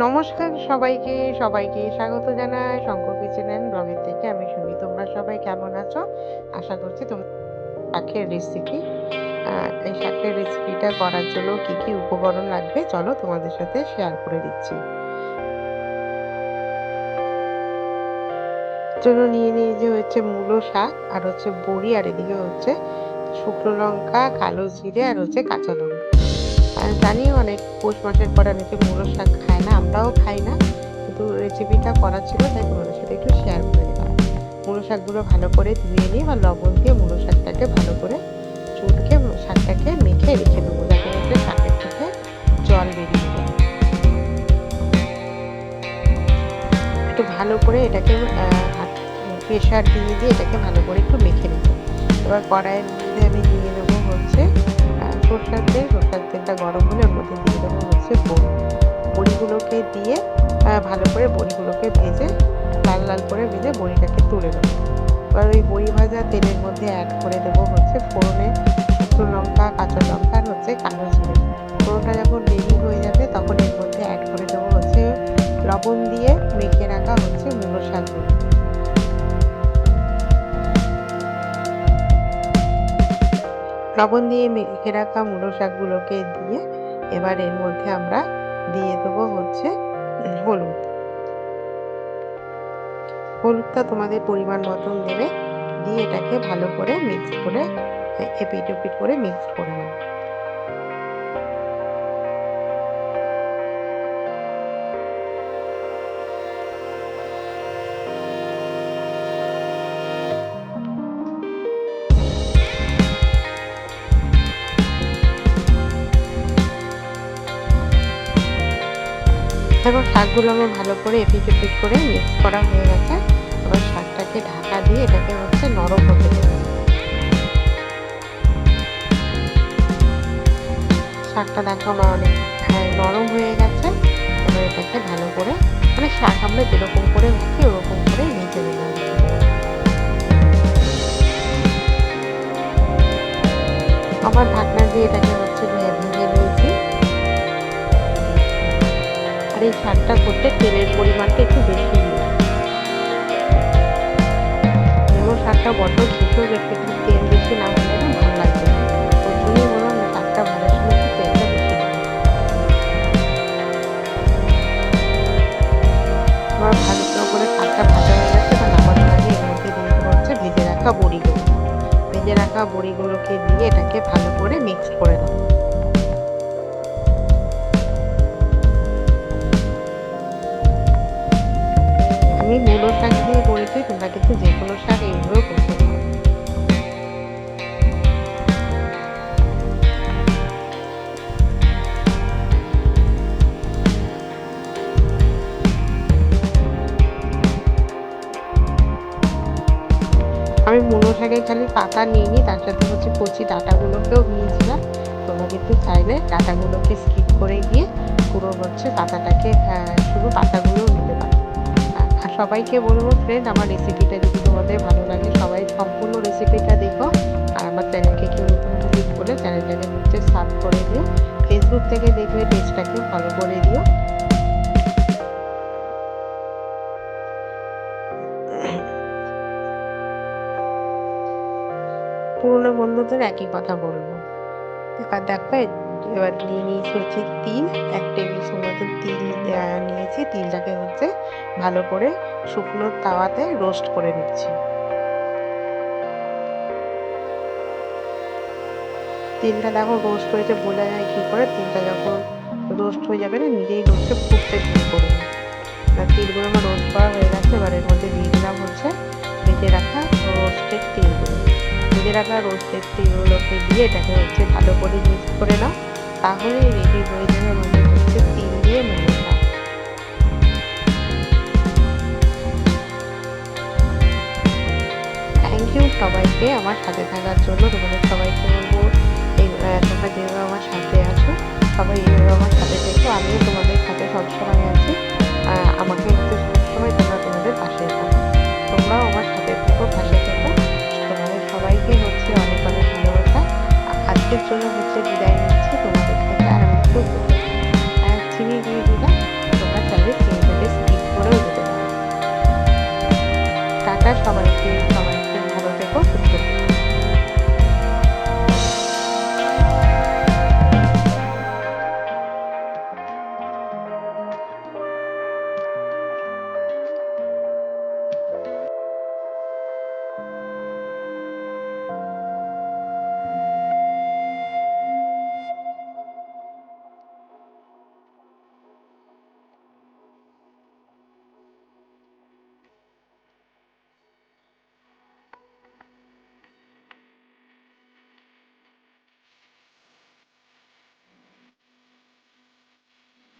নমস্কার সবাইকে, সবাইকে স্বাগত জানাই শঙ্কর কিচেন অ্যান্ড ব্লগের থেকে। আমি সুমি। তোমরা সবাই কেমন আছো? আশা করছি তোমরা শাকের রেসিপি এই শাকের রেসিপিটা করার জন্য কি উপকরণ লাগবে চলো তোমাদের সাথে শেয়ার করে দিচ্ছি। জন্য নিয়ে নিয়েছি হচ্ছে মূলো শাক, আর হচ্ছে বড়ি, আর এদিকে হচ্ছে শুকনো লঙ্কা, কালো জিরে, আর হচ্ছে কাঁচা লঙ্কা। জানি অনেক পৌষ মাসের পরে অনেকে মূলো শাক খায় না, আমরাও খাই না, কিন্তু রেসিপিটা করার ছিল তাই তোমাদের সাথে একটু শেয়ার করে দিলাম। মূলো শাকগুলো ভালো করে ধুয়ে নিয়ে বা লবণ দিয়ে মূলো শাকটাকে ভালো করে চটকে শাকটাকে মেখে রেখে দেবো, যাতে হচ্ছে শাকের থেকে জল বেরিয়ে যায়। একটু ভালো করে এটাকে প্রেশার দিয়ে এটাকে ভালো করে একটু মেখে নেব। এবার কড়াইয়ের মধ্যে আমি দিয়ে দেবো হচ্ছে সরষের তেলটা গরম হলে ওর মধ্যে দিয়ে দেবো হচ্ছে বড়িগুলোকে দিয়ে ভালো করে বড়িগুলোকে ভেজে লাল লাল করে ভেজে বড়িটাকে তুলে দেবো। এবার ওই বড়ি ভাজা তেলের মধ্যে অ্যাড করে দেবো হচ্ছে ফোড়নে শুকনো লঙ্কা, কাঁচা লঙ্কা, আর হচ্ছে কালো জিরে। ফোড়নটা যখন রেডি হয়ে যাবে তখন এর মধ্যে অ্যাড করে দেবো হচ্ছে লবণ দিয়ে মেখে রাখা হচ্ছে মূলো শাকগুলো। লবণ দিয়ে মেখে রাখা মূলো শাকগুলোকে দিয়ে এবার এর মধ্যে আমরা দিয়ে দেবো হচ্ছে হলুদটা তোমাদের পরিমাণ মতন দেবে, দিয়ে এটাকে ভালো করে মিক্স করে এপিট ওপিট করে মিক্স করে নেব। এখন শাকগুলো আমার ভালো করে এপিট ওপিট করে মিক্স করা হয়ে গেছে। এবার শাকটাকে ঢাকা দিয়ে এটাকে হচ্ছে নরম হতে দেবো। শাকটা দেখো আমার অনেক নরম হয়ে গেছে। এবার এটাকে ভালো করে শাক আমরা যেরকম করে ভাজি ওরকম করে ভেজে নেব। আবার ঢাকনা দিয়ে এটাকে হচ্ছে ভেজে নিয়েছি। আর এই শাকটা করতে তেলের পরিমাণটা একটু বেশি নিই। শাকটা বড্ড ঝুঁকো, একটু তেল বেশি না হলে না ভালো লাগবে। ওর জন্যই বললাম শাকটা ভাজার সময় একটু তেলটা বেশি দিই। আমার ভালো করে শাকটা ভাজা হয়ে গেছে। এবার নামানোর আগে এর মধ্যে দিয়ে দেবো হচ্ছে ভেজে রাখা বড়িগুলো। ভেজে রাখা বড়িগুলোকে দিয়ে এটাকে ভালো করে মিক্স করে নেব। আমি মূলো শাক দিয়ে করেছি, তোমরা কিন্তু যে কোনো শাক এইভাবেও করতে পারো। আমি মূলো শাকের খালি পাতা নিইনি, তার সাথে হচ্ছে কচি ডাঁটাগুলোকেও নিয়েছিলাম। তোমরা কিন্তু চাইলে ডাঁটাগুলোকে স্কিপ করে গিয়ে পুরো হচ্ছে পাতাটাকে শুধু পাতাগুলোও নিতে পারো। আর সবাইকে বলবো ফ্রেন্ড, আমার রেসিপিটা যদি তোমাদের ভালো লাগে সবাই সম্পূর্ণ রেসিপিটা দেখো। আর আমার চ্যানেলকে কেউ নতুন ভিজিট করলে চ্যানেলটাকে হচ্ছে সাবস্ক্রাইব করে দিও। ফেসবুক থেকে দেখলে পেজটাকে ফলো করে দিও। পুরনো বন্ধুদের একই কথা বলবো। এবার দেখো এবার নিয়ে নিয়েছি হচ্ছে তিল, 1 টেবিল স্পুন মতো তিল নিয়েছি। তিলটাকে হচ্ছে ভালো করে শুকনো তাওয়াতে রোস্ট করে নিচ্ছি। তিলটা দেখো রোস্ট হয়েছে, বোঝা যায় কী করে। তিলটা যখন রোস্ট হয়ে যাবে না নিজেই হচ্ছে ফুটতে শুরু করবে। তিলগুলো আমার রোস্ট করা হয়ে গেছে। এবার এর মধ্যে দিয়ে দিলাম হচ্ছে ভেজে রাখা রোস্টেড তিলগুলো। ভেজে রাখা রোস্টেড তিলগুলোকে দিয়ে এটাকে হচ্ছে ভালো করে মিক্স করে নাও, তাহলেই রেডি হয়ে যাবে আমাদের হচ্ছে তিল দিয়ে মূলো শাক। থ্যাংক ইউ সবাইকে আমার সাথে থাকার জন্য। তোমাদের সবাইকে বলবো তোমরা যেভাবে আমার সাথে আছো সবাই এইভাবে আমার সাথে থেকো। আমিও তোমাদের সাথে সবসময় আছি। আমাকে হচ্ছে সবসময় তোমরা তোমাদের পাশে থাকো। তোমরাও আমার সাথে থেকো, পাশে থেকো। তোমাদের সবাইকে হচ্ছে অনেক অনেক ভালোবাসা। আজকের জন্য